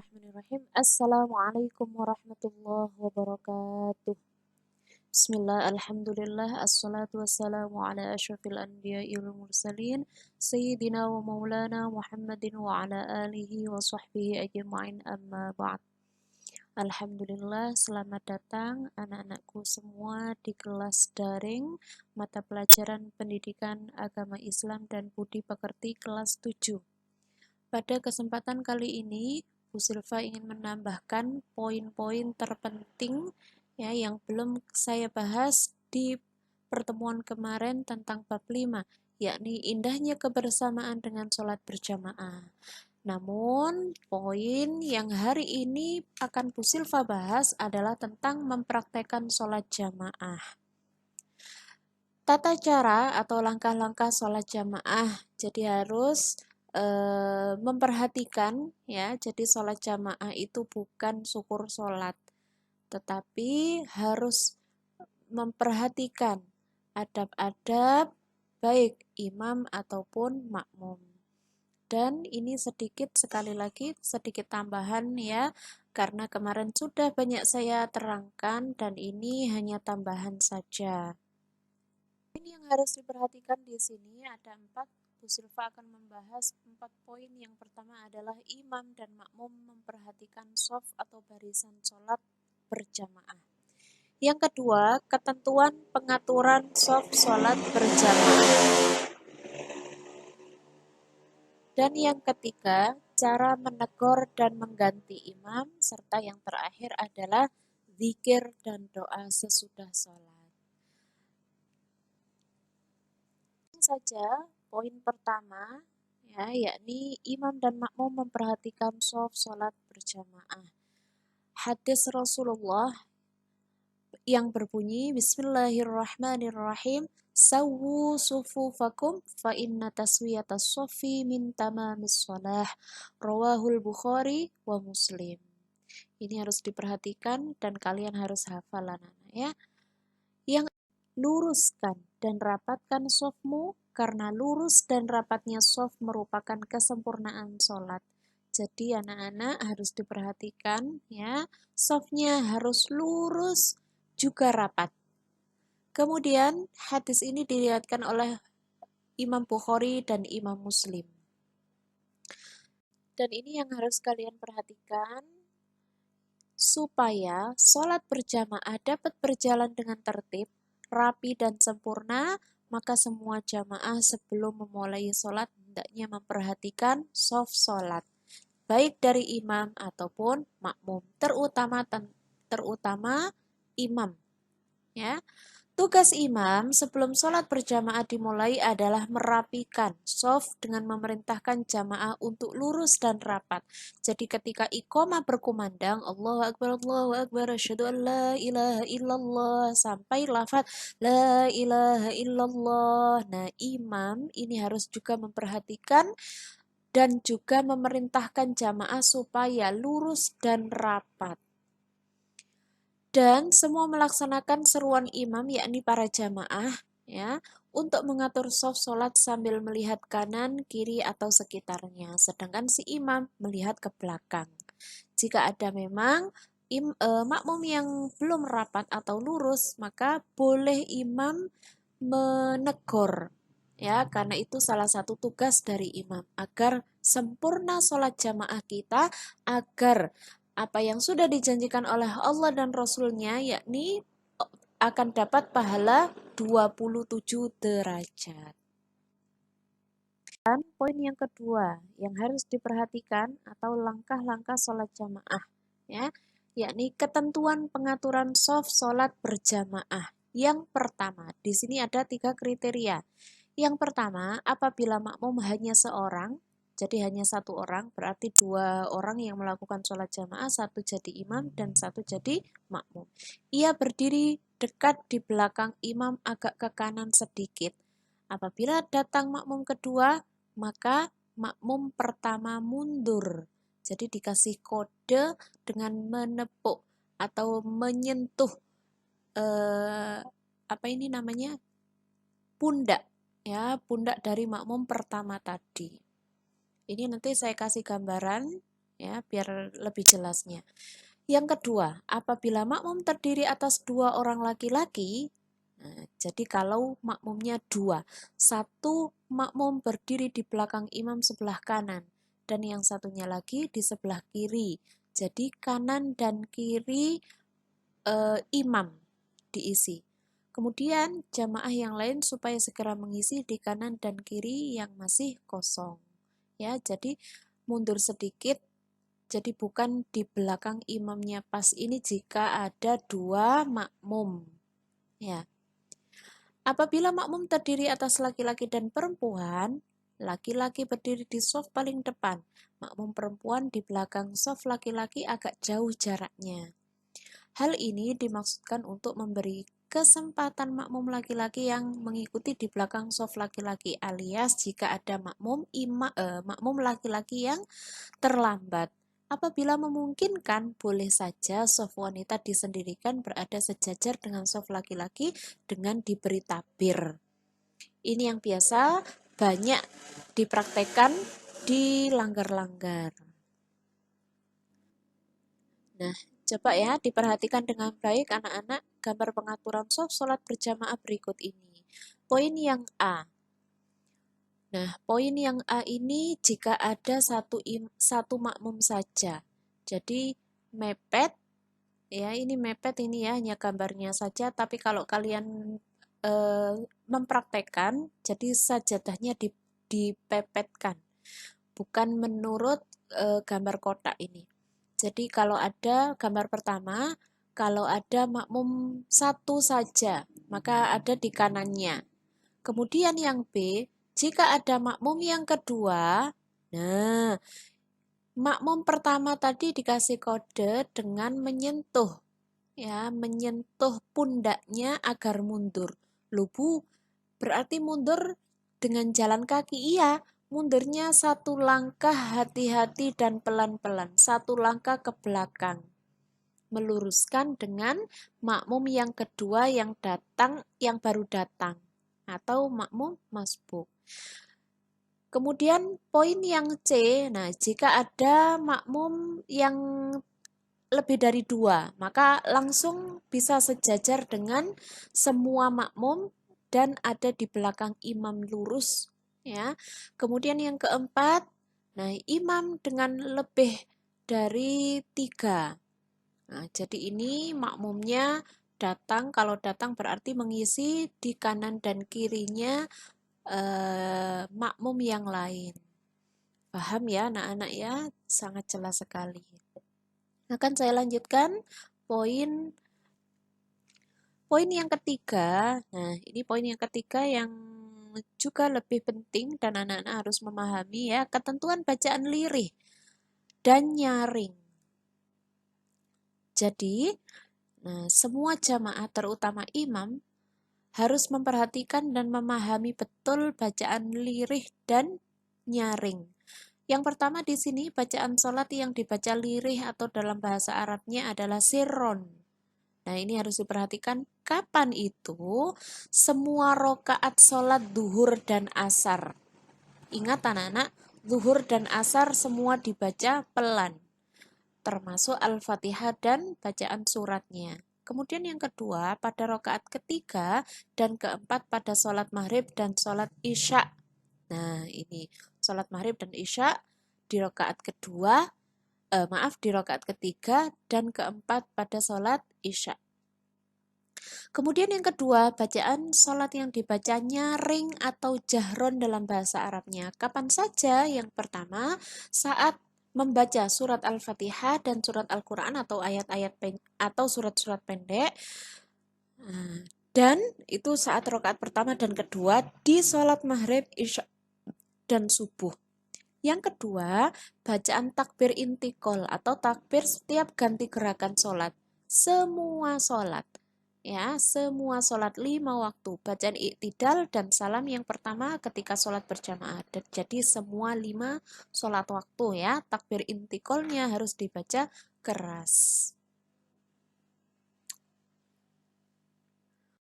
Bismillahirrahmanirrahim. Assalamualaikum warahmatullahi wabarakatuh. Bismillah, alhamdulillah, assalatu wassalamu ala asyrafil anbiya'i wal mursalin, Sayyidina wa maulana Muhammadin wa ala alihi wa sahbihi ajma'in, amma ba'd. Alhamdulillah, selamat datang anak-anakku semua di kelas daring mata pelajaran pendidikan agama Islam dan budi pekerti kelas 7. Pada kesempatan kali ini, Bu Silva ingin menambahkan poin-poin terpenting ya yang belum saya bahas di pertemuan kemarin tentang bab 5, yakni indahnya kebersamaan dengan sholat berjamaah. Namun, poin yang hari ini akan Bu Silva bahas adalah tentang mempraktekkan sholat jamaah. Tata cara atau langkah-langkah sholat jamaah, jadi harus memperhatikan ya, jadi sholat jamaah itu bukan syukur sholat, tetapi harus memperhatikan adab-adab baik imam ataupun makmum. Dan ini sekali lagi sedikit tambahan ya, karena kemarin sudah banyak saya terangkan dan ini hanya tambahan saja. Ini yang harus diperhatikan di sini ada 4. Bu Silva akan membahas 4 poin. Yang pertama adalah imam dan makmum memperhatikan shaf atau barisan sholat berjamaah. Yang kedua, ketentuan pengaturan shaf sholat berjamaah. Dan yang ketiga, cara menegur dan mengganti imam. Serta yang terakhir adalah zikir dan doa sesudah sholat. Saja poin pertama ya, yakni imam dan makmum memperhatikan shaf sholat berjamaah. Hadis Rasulullah yang berbunyi Bismillahirrahmanirrahim, sawwu sufufakum fa inna taswiyatas shaffi min tamamis shalah, rawahul Bukhari wa Muslim. Ini harus diperhatikan dan kalian harus hafal anak-anak ya. Yang luruskan dan rapatkan shafmu, karena lurus dan rapatnya shaf merupakan kesempurnaan sholat. Jadi anak-anak harus diperhatikan ya, shafnya harus lurus juga rapat. Kemudian hadis ini diriwayatkan oleh Imam Bukhari dan Imam Muslim. Dan ini yang harus kalian perhatikan, supaya sholat berjamaah dapat berjalan dengan tertib, rapi dan sempurna, maka semua jamaah sebelum memulai sholat hendaknya memperhatikan shaf sholat, baik dari imam ataupun makmum, terutama imam. Ya. Tugas imam sebelum sholat berjamaah dimulai adalah merapikan shaf dengan memerintahkan jamaah untuk lurus dan rapat. Jadi ketika iqamah berkumandang, Allahu Akbar, asyhadu an la ilaha illallah, sampai lafaz la ilaha illallah. Nah, imam ini harus juga memperhatikan dan juga memerintahkan jamaah supaya lurus dan rapat. Dan semua melaksanakan seruan imam, yakni para jamaah, ya, untuk mengatur shaf sholat sambil melihat kanan, kiri, atau sekitarnya. Sedangkan si imam melihat ke belakang. Jika ada memang makmum yang belum rapat atau lurus, maka boleh imam menegur. Ya, karena itu salah satu tugas dari imam, agar sempurna sholat jamaah kita, agar apa yang sudah dijanjikan oleh Allah dan Rasul-Nya, yakni akan dapat pahala 27 derajat. Dan poin yang kedua yang harus diperhatikan atau langkah-langkah sholat jamaah, ya, yakni ketentuan pengaturan shaf sholat berjamaah. Yang pertama, di sini ada 3 kriteria. Yang pertama, apabila makmum hanya seorang, jadi hanya 1 orang, berarti 2 orang yang melakukan sholat jamaah, 1 jadi imam dan 1 jadi makmum. Ia berdiri dekat di belakang imam agak ke kanan sedikit. Apabila datang makmum kedua, maka makmum pertama mundur. Jadi dikasih kode dengan menepuk atau menyentuh pundak. Ya, pundak dari makmum pertama tadi. Ini nanti saya kasih gambaran ya, biar lebih jelasnya. Yang kedua, apabila makmum terdiri atas 2 orang laki-laki, nah, jadi kalau makmumnya 2, satu makmum berdiri di belakang imam sebelah kanan, dan yang satunya lagi di sebelah kiri. Jadi kanan dan kiri imam diisi. Kemudian jamaah yang lain supaya segera mengisi di kanan dan kiri yang masih kosong. Ya, jadi mundur sedikit. Jadi bukan di belakang imamnya pas ini jika ada 2 makmum. Ya. Apabila makmum terdiri atas laki-laki dan perempuan, laki-laki berdiri di shaf paling depan, makmum perempuan di belakang shaf laki-laki agak jauh jaraknya. Hal ini dimaksudkan untuk memberi kesempatan makmum laki-laki yang mengikuti di belakang shaf laki-laki, alias jika ada makmum laki-laki yang terlambat. Apabila memungkinkan, boleh saja shaf wanita disendirikan berada sejajar dengan shaf laki-laki dengan diberi tabir. Ini yang biasa banyak dipraktekkan di langgar-langgar. Nah, coba ya diperhatikan dengan baik anak-anak gambar pengaturan shaf sholat berjamaah berikut ini. Poin yang A. Nah, poin yang A ini jika ada satu makmum saja. Jadi mepet, ya ini mepet ini ya hanya gambarnya saja. Tapi kalau kalian mempraktekkan, jadi sajadahnya dipepetkan, bukan menurut gambar kotak ini. Jadi kalau ada gambar pertama, kalau ada makmum satu saja, maka ada di kanannya. Kemudian yang B, jika ada makmum yang kedua, nah, makmum pertama tadi dikasih kode dengan menyentuh, ya, menyentuh pundaknya agar mundur. Lubu, berarti mundur dengan jalan kaki, iya. Mundurnya 1 langkah hati-hati dan pelan-pelan, 1 langkah ke belakang. Meluruskan dengan makmum yang kedua yang baru datang atau makmum masbuk. Kemudian poin yang C, nah jika ada makmum yang lebih dari 2, maka langsung bisa sejajar dengan semua makmum dan ada di belakang imam lurus. Ya. Kemudian yang keempat, nah imam dengan lebih dari 3. Nah, jadi ini makmumnya datang, kalau datang berarti mengisi di kanan dan kirinya makmum yang lain. Paham ya anak-anak ya? Sangat jelas sekali. Akan saya lanjutkan poin yang ketiga. Nah, ini poin yang ketiga yang juga lebih penting dan anak-anak harus memahami ya, ketentuan bacaan lirih dan nyaring. Jadi, nah, semua jamaah terutama imam harus memperhatikan dan memahami betul bacaan lirih dan nyaring. Yang pertama di sini bacaan sholat yang dibaca lirih atau dalam bahasa Arabnya adalah sirron. Nah ini harus diperhatikan kapan itu semua rokaat sholat duhur dan asar. Ingat anak-anak, duhur dan asar semua dibaca pelan, termasuk Al-Fatihah dan bacaan suratnya. Kemudian yang kedua pada rokaat ketiga dan keempat pada sholat maghrib dan sholat isya. Nah ini sholat maghrib dan isya di rokaat kedua, di rokaat ketiga dan keempat pada sholat isya. Kemudian yang kedua, bacaan sholat yang dibaca nyaring atau jahron dalam bahasa Arabnya. Kapan saja? Yang pertama, saat membaca surat Al-Fatihah dan surat Al-Quran atau ayat-ayat atau surat-surat pendek. Dan itu saat rokaat pertama dan kedua di sholat maghrib, isya, dan subuh. Yang kedua, bacaan takbir intikol atau takbir setiap ganti gerakan sholat. Semua sholat. Ya, semua sholat 5 waktu. Bacaan iktidal dan salam yang pertama ketika sholat berjamaah. Jadi semua 5 sholat waktu ya. Takbir intikolnya harus dibaca keras.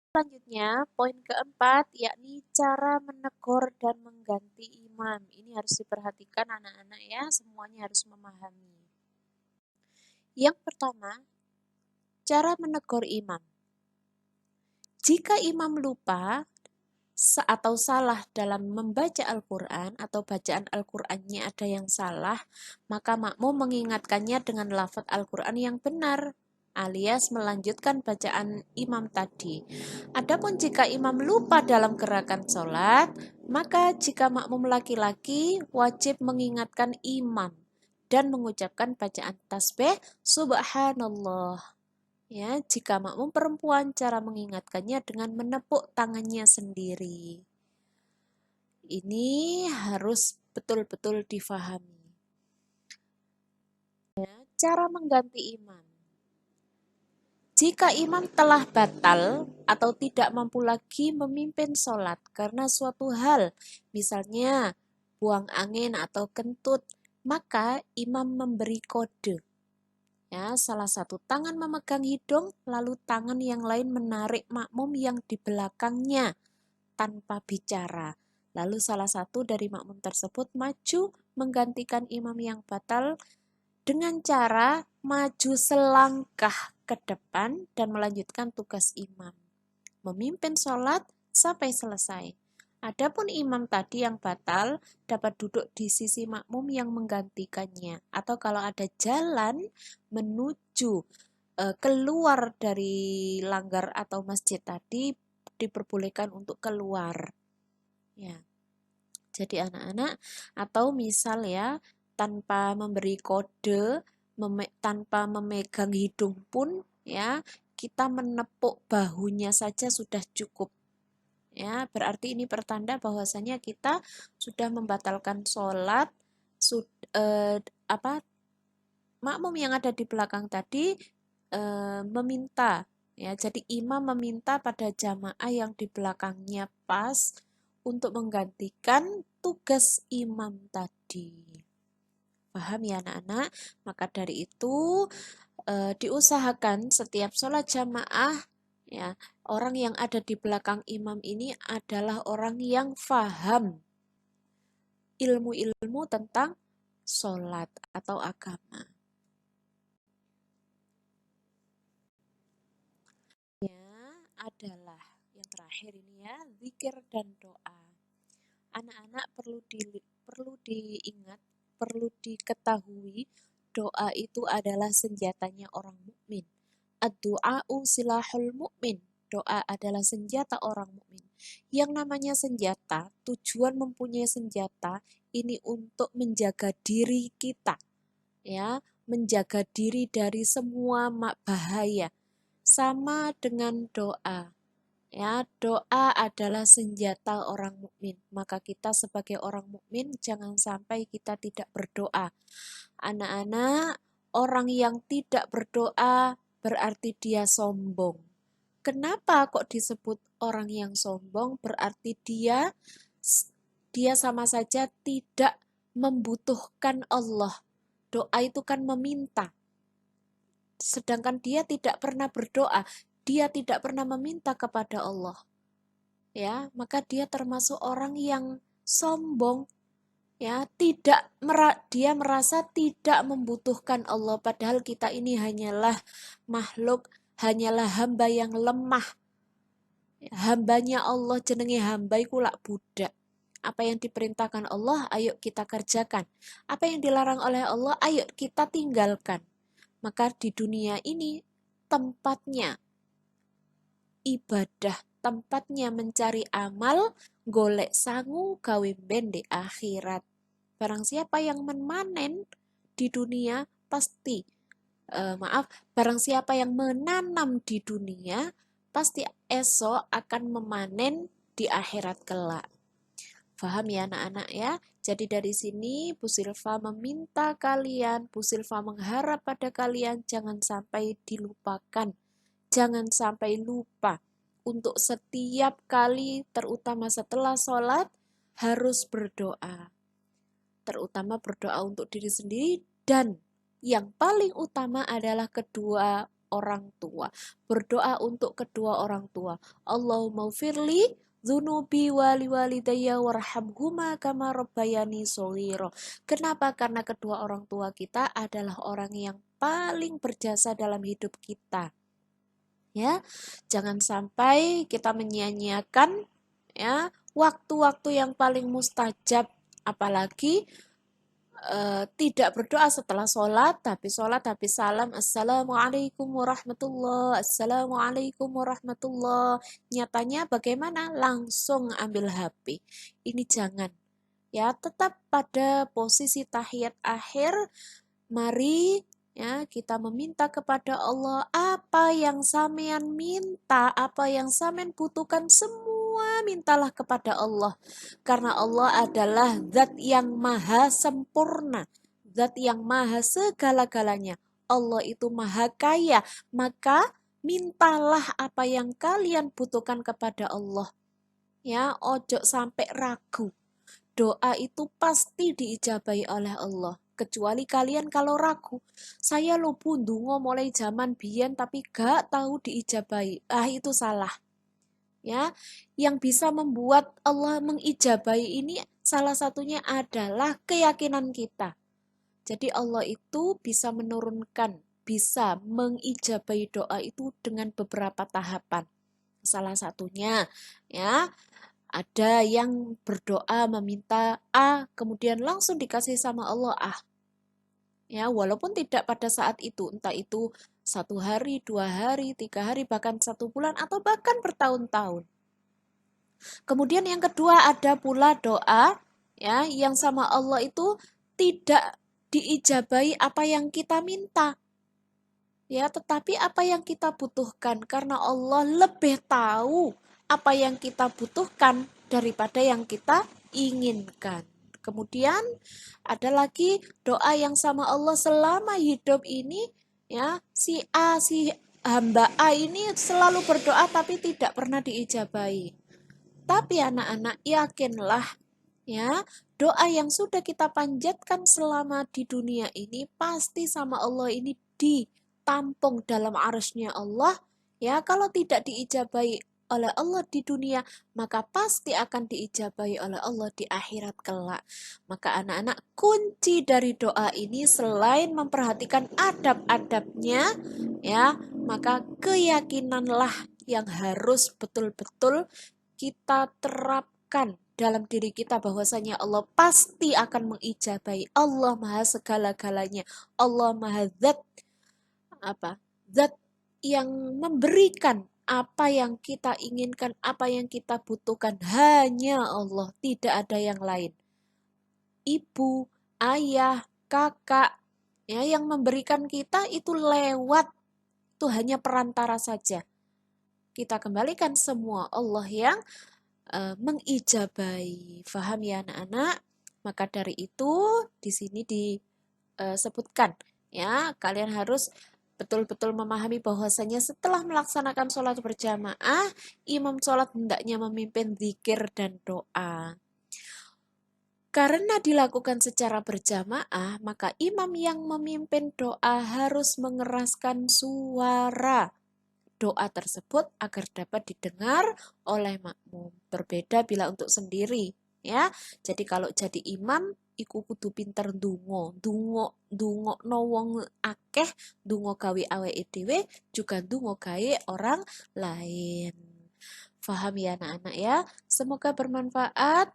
Selanjutnya, poin keempat, yakni cara menegur dan mengganti imam. Ini harus diperhatikan anak-anak ya, semuanya harus memahami. Yang pertama, cara menegur imam. Jika imam lupa atau salah dalam membaca Al-Quran atau bacaan Al-Qurannya ada yang salah, maka makmum mengingatkannya dengan lafaz Al-Quran yang benar, alias melanjutkan bacaan imam tadi. Adapun jika imam lupa dalam gerakan sholat, maka jika makmum laki-laki wajib mengingatkan imam dan mengucapkan bacaan tasbih Subhanallah. Ya, jika makmum perempuan, cara mengingatkannya dengan menepuk tangannya sendiri. Ini harus betul-betul difahami. Ya, cara mengganti imam. Jika imam telah batal atau tidak mampu lagi memimpin sholat karena suatu hal, misalnya buang angin atau kentut, maka imam memberi kode. Ya, salah satu tangan memegang hidung, lalu tangan yang lain menarik makmum yang di belakangnya tanpa bicara. Lalu salah satu dari makmum tersebut maju menggantikan imam yang batal dengan cara maju selangkah ke depan dan melanjutkan tugas imam, memimpin sholat sampai selesai. Adapun imam tadi yang batal dapat duduk di sisi makmum yang menggantikannya, atau kalau ada jalan menuju keluar dari langgar atau masjid tadi diperbolehkan untuk keluar. Ya. Jadi anak-anak, atau misal ya, tanpa memberi kode, tanpa memegang hidung pun ya, kita menepuk bahunya saja sudah cukup. Ya, berarti ini pertanda bahwasanya kita sudah membatalkan sholat, makmum yang ada di belakang tadi meminta. Ya, jadi imam meminta pada jamaah yang di belakangnya pas untuk menggantikan tugas imam tadi. Paham ya anak-anak? Maka dari itu diusahakan setiap sholat jamaah ya, orang yang ada di belakang imam ini adalah orang yang faham ilmu-ilmu tentang sholat atau agama. Adalah yang terakhir ini ya, zikir dan doa. Anak-anak perlu diingat, perlu diketahui, doa itu adalah senjatanya orang mukmin. Ad-du'a'u silahul mukmin. Doa adalah senjata orang mukmin. Yang namanya senjata, tujuan mempunyai senjata ini untuk menjaga diri kita, ya, menjaga diri dari semua bahaya. Sama dengan doa. Ya, doa adalah senjata orang mukmin. Maka kita sebagai orang mukmin jangan sampai kita tidak berdoa. Anak-anak, orang yang tidak berdoa berarti dia sombong. Kenapa kok disebut orang yang sombong? Berarti dia sama saja tidak membutuhkan Allah. Doa itu kan meminta. Sedangkan dia tidak pernah berdoa, dia tidak pernah meminta kepada Allah. Ya, maka dia termasuk orang yang sombong. Ya, dia merasa tidak membutuhkan Allah, padahal kita ini hanyalah makhluk, hanyalah hamba yang lemah. Hambanya Allah, jenenge hamba iku lak budak. Apa yang diperintahkan Allah, ayo kita kerjakan. Apa yang dilarang oleh Allah, ayo kita tinggalkan. Maka di dunia ini tempatnya ibadah, tempatnya mencari amal, golek sangu gawe ben di akhirat. Barang siapa yang memanen di dunia pasti barang siapa yang menanam di dunia pasti esok akan memanen di akhirat kelak. Paham ya anak-anak ya? Jadi dari sini Bu Silva meminta kalian, Bu Silva mengharap pada kalian jangan sampai dilupakan. Jangan sampai lupa untuk setiap kali, terutama setelah sholat, harus berdoa. Terutama berdoa untuk diri sendiri dan yang paling utama adalah kedua orang tua. Berdoa untuk kedua orang tua. Allahumma firli dzunubi wali walidayya warhamhuma kama rabbayani shaghira. Kenapa? Karena kedua orang tua kita adalah orang yang paling berjasa dalam hidup kita. Ya, jangan sampai kita menyia-nyiakan ya waktu-waktu yang paling mustajab, apalagi tidak berdoa setelah sholat habis salam, assalamualaikum warahmatullah, assalamualaikum warahmatullah. Nyatanya bagaimana? Langsung ambil HP. Ini jangan. Ya, tetap pada posisi tahiyat akhir. Mari ya kita meminta kepada Allah apa yang sampean minta, apa yang sampean butuhkan, semua mintalah kepada Allah. Karena Allah adalah zat yang maha sempurna, zat yang maha segala-galanya. Allah itu maha kaya, maka mintalah apa yang kalian butuhkan kepada Allah. Ya, ojo sampai ragu. Doa itu pasti diijabahi oleh Allah. Kecuali kalian kalau ragu, saya lo ndonga mulai zaman biyen tapi gak tahu diijabahi. Itu salah. Ya, yang bisa membuat Allah mengijabahi ini salah satunya adalah keyakinan kita. Jadi Allah itu bisa menurunkan, bisa mengijabahi doa itu dengan beberapa tahapan. Salah satunya ya, ada yang berdoa meminta A, kemudian langsung dikasih sama Allah A. Ya, walaupun tidak pada saat itu, entah itu 1 hari, 2 hari, 3 hari, bahkan 1 bulan, atau bahkan bertahun-tahun. Kemudian yang kedua ada pula doa ya yang sama Allah itu tidak diijabahi apa yang kita minta. Ya, tetapi apa yang kita butuhkan, karena Allah lebih tahu apa yang kita butuhkan daripada yang kita inginkan. Kemudian ada lagi doa yang sama Allah selama hidup ini, ya, si hamba A ini selalu berdoa tapi tidak pernah diijabahi. Tapi anak-anak yakinlah ya, doa yang sudah kita panjatkan selama di dunia ini pasti sama Allah ini ditampung dalam arasnya Allah. Ya, kalau tidak diijabahi oleh Allah di dunia, maka pasti akan diijabahi oleh Allah di akhirat kelak. Maka anak-anak, kunci dari doa ini selain memperhatikan adab-adabnya, ya, maka keyakinanlah yang harus betul-betul kita terapkan dalam diri kita, bahwasanya Allah pasti akan mengijabahi. Allah maha segala-galanya. Allah maha zat zat yang memberikan apa yang kita inginkan, apa yang kita butuhkan, hanya Allah, tidak ada yang lain. Ibu, ayah, kakak ya yang memberikan kita itu lewat, itu hanya perantara saja. Kita kembalikan semua Allah yang mengijabahi. Faham ya anak-anak? Maka dari itu di sini disebutkan ya, kalian harus betul-betul memahami bahwasanya setelah melaksanakan sholat berjamaah, imam sholat hendaknya memimpin zikir dan doa. Karena dilakukan secara berjamaah, maka imam yang memimpin doa harus mengeraskan suara doa tersebut agar dapat didengar oleh makmum. Berbeda bila untuk sendiri, ya. Jadi kalau jadi imam iku kudu pinter ndonga. Ndongakno wong akeh, ndonga gawe awake dhewe, juga ndonga gawe orang lain. Faham ya anak-anak ya? Semoga bermanfaat.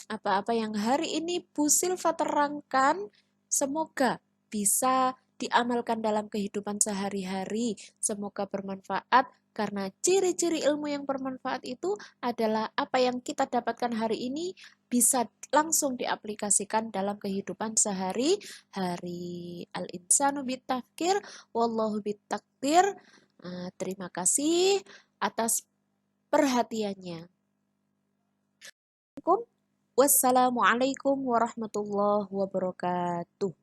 Apa-apa yang hari ini Bu Silva terangkan, semoga bisa diamalkan dalam kehidupan sehari-hari. Semoga bermanfaat, karena ciri-ciri ilmu yang bermanfaat itu adalah apa yang kita dapatkan hari ini bisa langsung diaplikasikan dalam kehidupan sehari-hari. Al-insanu bitafkir, wallahu bitakdir. Terima kasih atas perhatiannya. Wassalamualaikum warahmatullahi wabarakatuh.